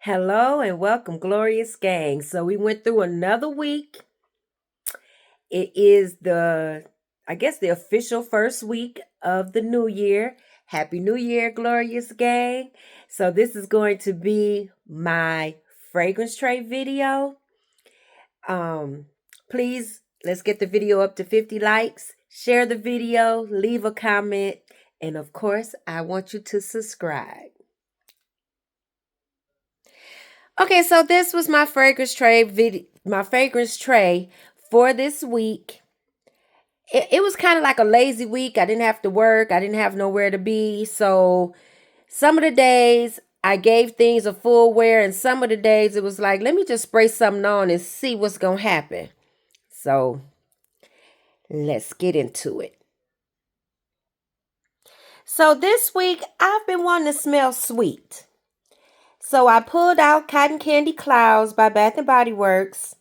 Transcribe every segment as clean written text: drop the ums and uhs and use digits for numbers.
Hello and welcome, glorious gang. So we went through another week. It is I guess, the official first week of the new year. Happy New Year, glorious gang. So this is going to be my fragrance tray video. Um, Please, let's get the video up to 50 likes. Share the video, leave a comment, and of course, I want you to subscribe. Okay, so this was my fragrance tray for this week. It was kind of like a lazy week. I didn't have to work. I didn't have nowhere to be. So some of the days I gave things a full wear, and some of the days it was like, let me just spray something on and see what's going to happen. So let's get into it. So this week I've been wanting to smell sweet. So I pulled out Cotton Candy Clouds by Bath and Body Works,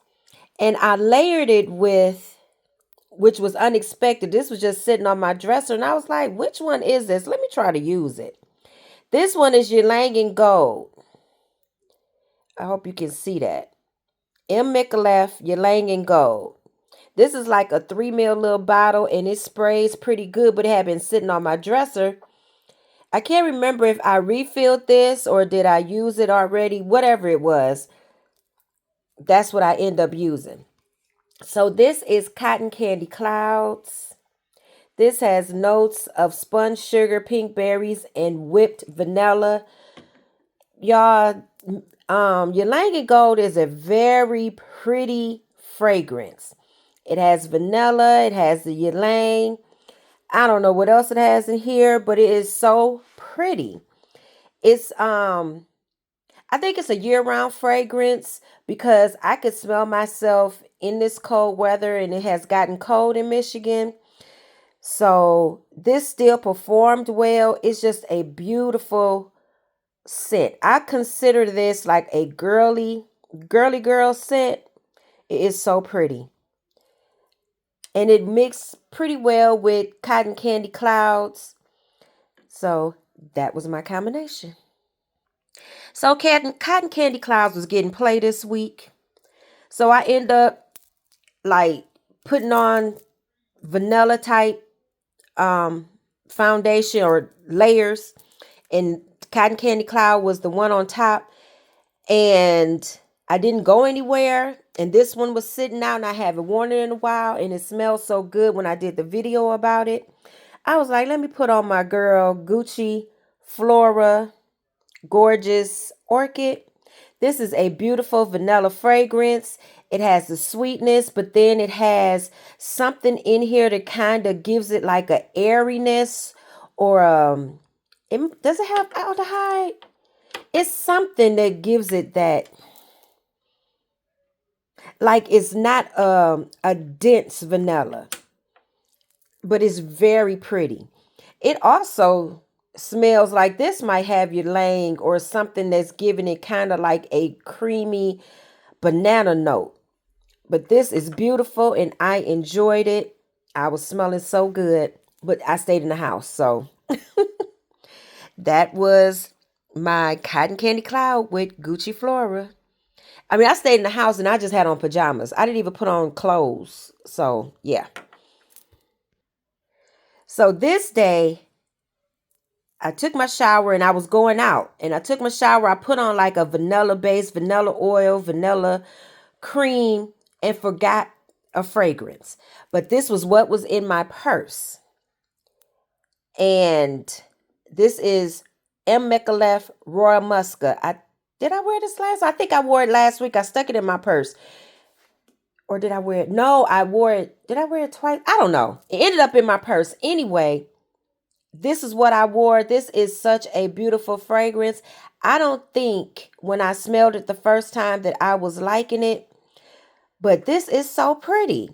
and I layered it with, which was unexpected. This was just sitting on my dresser, and I was like, which one is this? Let me try to use it. This one is Ylang In Gold. I hope you can see that. M. Micallef, Ylang In Gold. This is like a 3 ml little bottle, and it sprays pretty good, but it had been sitting on my dresser. I can't remember if I refilled this or did I use it already. Whatever it was, that's what I end up using. So this is Cotton Candy Clouds. This has notes of spun sugar, pink berries, and whipped vanilla. Y'all, Ylang In Gold is a very pretty fragrance. It has vanilla. It has the ylang. I don't know what else it has in here, but it is so pretty. It's I think it's a year-round fragrance because I could smell myself in this cold weather, and it has gotten cold in Michigan. So this still performed well. It's just a beautiful scent. I consider this like a girly girl scent. It is so pretty. And it mixed pretty well with Cotton Candy Clouds. So that was my combination. So Cotton Candy Clouds was getting play this week. So I end up like putting on vanilla type foundation or layers, and Cotton Candy Cloud was the one on top, and I didn't go anywhere, and this one was sitting out, and I haven't worn it in a while, and it smells so good. When I did the video about it, I was like, let me put on my girl Gucci Flora Gorgeous Orchid. This is a beautiful vanilla fragrance. It has the sweetness, but then it has something in here that kind of gives it like a airiness, or does it have aldehyde? It's something that gives it that, like, it's not a dense vanilla, but it's very pretty. It also smells like this might have you laying or something that's giving it kind of like a creamy banana note. But this is beautiful, and I enjoyed it. I was smelling so good, but I stayed in the house. So that was my Cotton Candy Cloud with Gucci Flora. I mean, I stayed in the house and I just had on pajamas. I didn't even put on clothes. So, yeah. So this day, I took my shower and I was going out. And I took my shower. I put on like a vanilla base, vanilla oil, vanilla cream, and forgot a fragrance. But this was what was in my purse. And this is M. Micallef Royal Muska. Did I wear this last? I think I wore it last week. I stuck it in my purse. Or did I wear it? No, I wore it. Did I wear it twice? I don't know. It ended up in my purse. Anyway, this is what I wore. This is such a beautiful fragrance. I don't think when I smelled it the first time that I was liking it, but this is so pretty.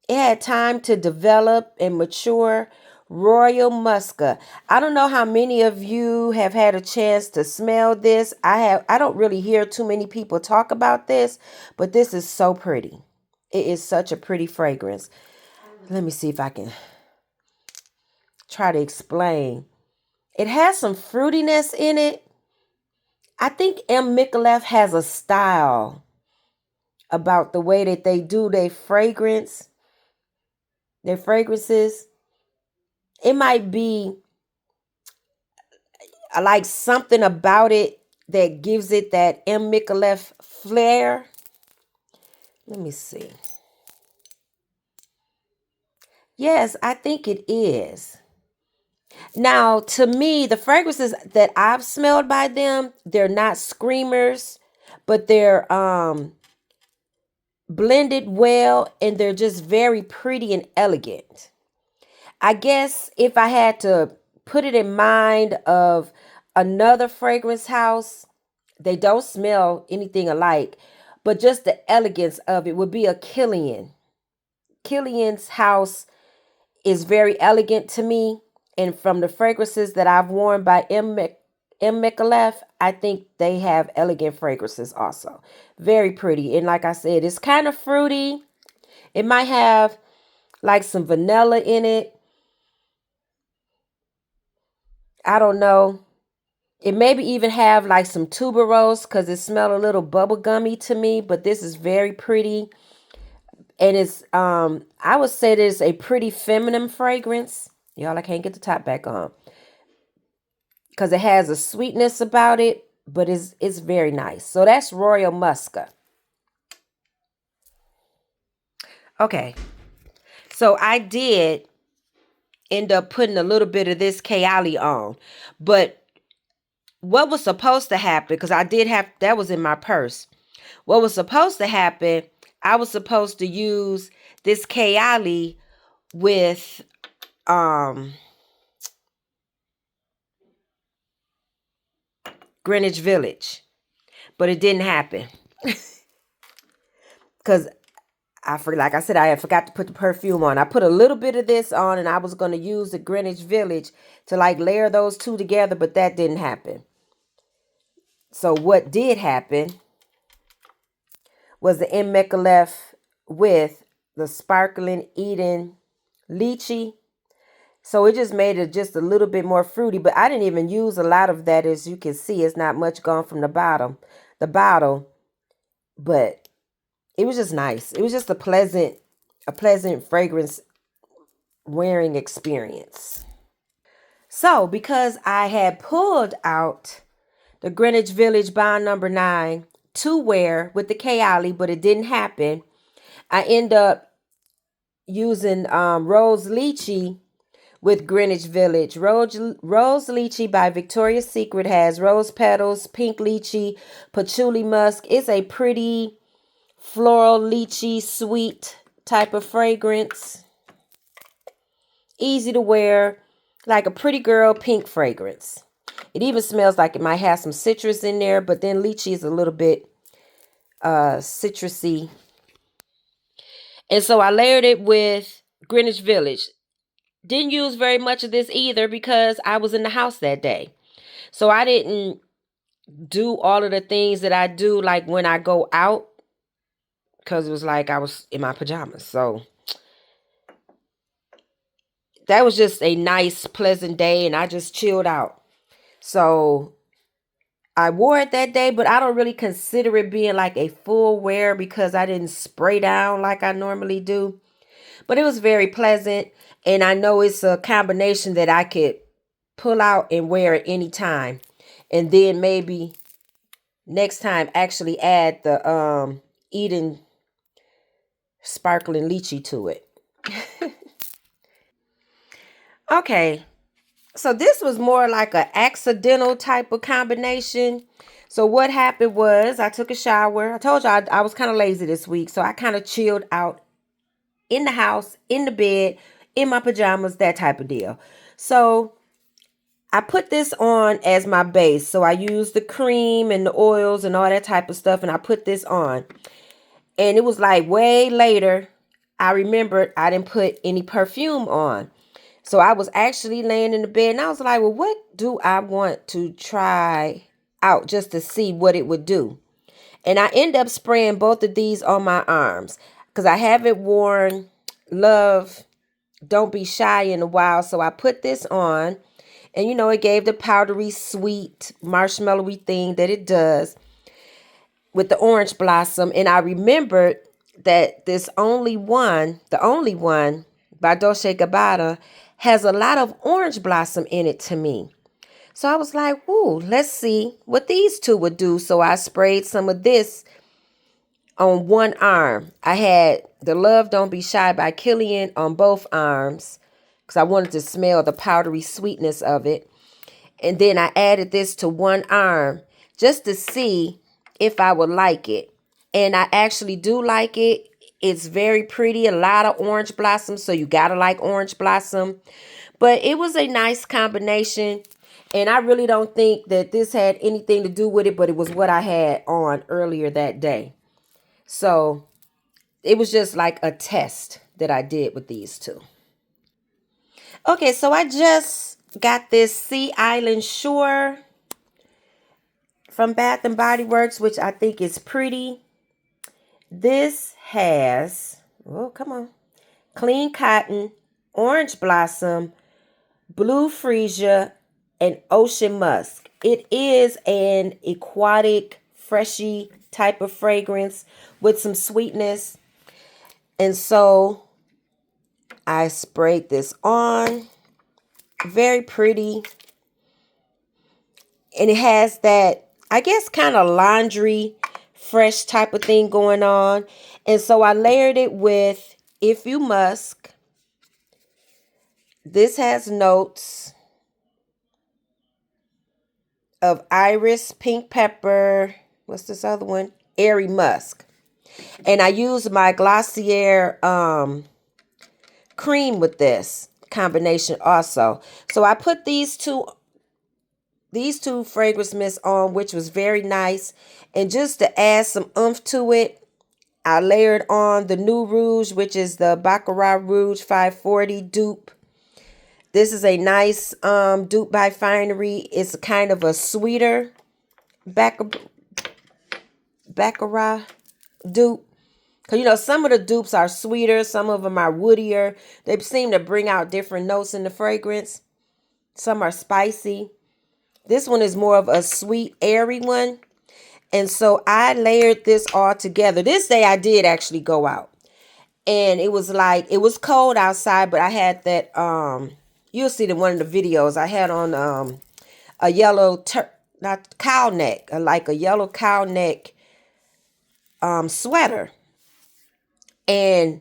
It had time to develop and mature. Royal Muska. I don't know how many of you have had a chance to smell this. I don't really hear too many people talk about this, but this is so pretty. It is such a pretty fragrance. Let me see if I can try to explain. It has some fruitiness in it. I think M. Micallef has a style about the way that they do their fragrances. It might be like something about it that gives it that M. Micallef flair. Let me see. Yes, I think it is. Now, to me, the fragrances that I've smelled by them, they're not screamers, but they're blended well, and they're just very pretty and elegant. I guess if I had to put it in mind of another fragrance house, they don't smell anything alike, but just the elegance of it would be a Killian. Killian's house is very elegant to me. And from the fragrances that I've worn by M. Micallef, I think they have elegant fragrances also. Very pretty. And like I said, it's kind of fruity. It might have like some vanilla in it. I don't know. It maybe even have like some tuberose because it smelled a little bubblegummy to me. But this is very pretty. And it's, I would say this a pretty feminine fragrance. Y'all, I can't get the top back on. Because it has a sweetness about it, but it's very nice. So that's Royal Muska. Okay. So I did end up putting a little bit of this Kayali on. But what was supposed to happen, because I did have, that was in my purse. What was supposed to happen, I was supposed to use this Kayali with Greenwich Village. But it didn't happen. Because like I said, I forgot to put the perfume on. I put a little bit of this on, and I was going to use the Greenwich Village to like layer those two together, but that didn't happen. So what did happen was the M. Micallef with the Sparkling Eden Lychee. So it just made it just a little bit more fruity, but I didn't even use a lot of that. As you can see, it's not much gone from the bottle, but it was just nice. It was just a pleasant fragrance wearing experience. So because I had pulled out the Greenwich Village Bond number 9 to wear with the Kayali, but it didn't happen, I end up using Rouge Lychee with Greenwich Village. Rouge Lychee by Victoria's Secret has rose petals, pink lychee, patchouli musk. It's a pretty floral lychee sweet type of fragrance. Easy to wear, like a pretty girl pink fragrance. It even smells like it might have some citrus in there, but then lychee is a little bit citrusy. And so I layered it with Greenwich Village. Didn't use very much of this either because I was in the house that day. So I didn't do all of the things that I do like when I go out, because it was like I was in my pajamas. So that was just a nice, pleasant day, and I just chilled out. So I wore it that day, but I don't really consider it being like a full wear because I didn't spray down like I normally do. But it was very pleasant, and I know it's a combination that I could pull out and wear at any time. And then maybe next time actually add the Eden Sparkling Lychee to it. Okay, so this was more like an accidental type of combination. So what happened was I took a shower. I told you I was kind of lazy this week, so I kind of chilled out in the house, in the bed, in my pajamas, that type of deal. So I put this on as my base. So I used the cream and the oils and all that type of stuff, and I put this on. And it was like way later, I remembered I didn't put any perfume on. So I was actually laying in the bed, and I was like, well, what do I want to try out just to see what it would do? And I end up spraying both of these on my arms because I haven't worn Love Don't Be Shy in a while. So I put this on, And, you know, it gave the powdery, sweet, marshmallowy thing that it does with the orange blossom. And I remembered that this Only One, the Only One by Dolce & Gabbana, has a lot of orange blossom in it to me. So I was like, woo, let's see what these two would do. So I sprayed some of this on one arm. I had the Love Don't Be Shy by Killian on both arms because I wanted to smell the powdery sweetness of it. And then I added this to one arm just to see if I would like it. And I actually do like it. It's very pretty, a lot of orange blossom, so you gotta like orange blossom. But it was a nice combination. And I really don't think that this had anything to do with it, but it was what I had on earlier that day. So it was just like a test that I did with these two. Okay, so I just got this Sea Island Shore from Bath and Body Works, which I think is pretty. This has, oh, come on, clean cotton, orange blossom, blue freesia, and ocean musk. It is an aquatic, freshy type of fragrance with some sweetness. And so I sprayed this on. Very pretty. And it has that, I guess, kind of laundry, fresh type of thing going on. And so I layered it with You Musk. This has notes of iris, pink pepper, what's this other one? Airy musk. And I used my Glossier cream with this combination also. So I put these two fragrance mists on, which was very nice. And just to add some oomph to it, I layered on the new Rouge, which is the Baccarat Rouge 540 dupe. This is a nice dupe by Finery. It's kind of a sweeter Baccarat dupe. Because, you know, some of the dupes are sweeter. Some of them are woodier. They seem to bring out different notes in the fragrance. Some are spicy. This one is more of a sweet, airy one. And so I layered this all together. This day I did actually go out. And it was like, it was cold outside, but I had that, you'll see it in one of the videos. I had on a yellow, not cow neck, like a yellow cow neck sweater. And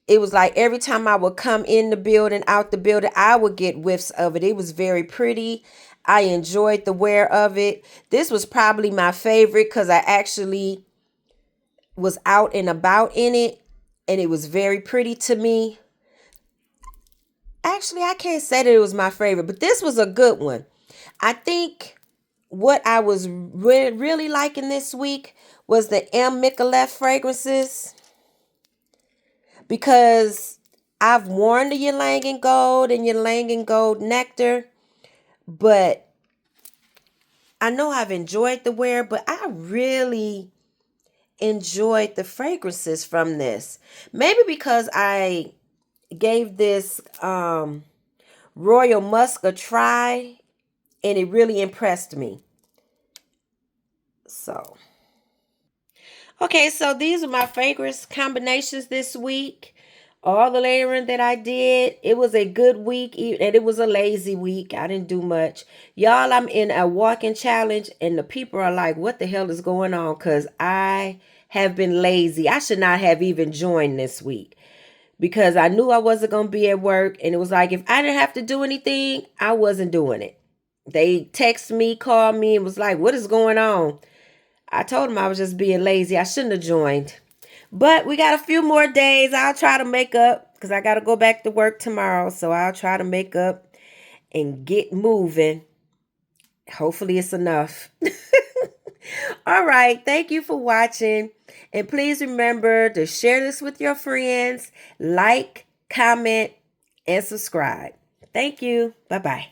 it was like every time I would come in the building, out the building, I would get whiffs of it. It was very pretty. I enjoyed the wear of it. This was probably my favorite because I actually was out and about in it. And it was very pretty to me. Actually, I can't say that it was my favorite, but this was a good one. I think what I was really liking this week was the M. Micallef fragrances. Because I've worn the Ylang In Gold and Ylang In Gold Nectar. But I know I've enjoyed the wear, but I really enjoyed the fragrances from this. Maybe because I gave this Royal Musk a try and it really impressed me. So, okay, so these are my fragrance combinations this week. All the layering that I did, it was a good week, and it was a lazy week. I didn't do much. Y'all, I'm in a walking challenge, and the people are like, what the hell is going on? Because I have been lazy. I should not have even joined this week because I knew I wasn't going to be at work, and it was like, if I didn't have to do anything, I wasn't doing it. They text me, called me, and was like, what is going on? I told them I was just being lazy. I shouldn't have joined. But we got a few more days. I'll try to make up because I got to go back to work tomorrow. So I'll try to make up and get moving. Hopefully it's enough. All right. Thank you for watching. And please remember to share this with your friends. Like, comment, and subscribe. Thank you. Bye-bye.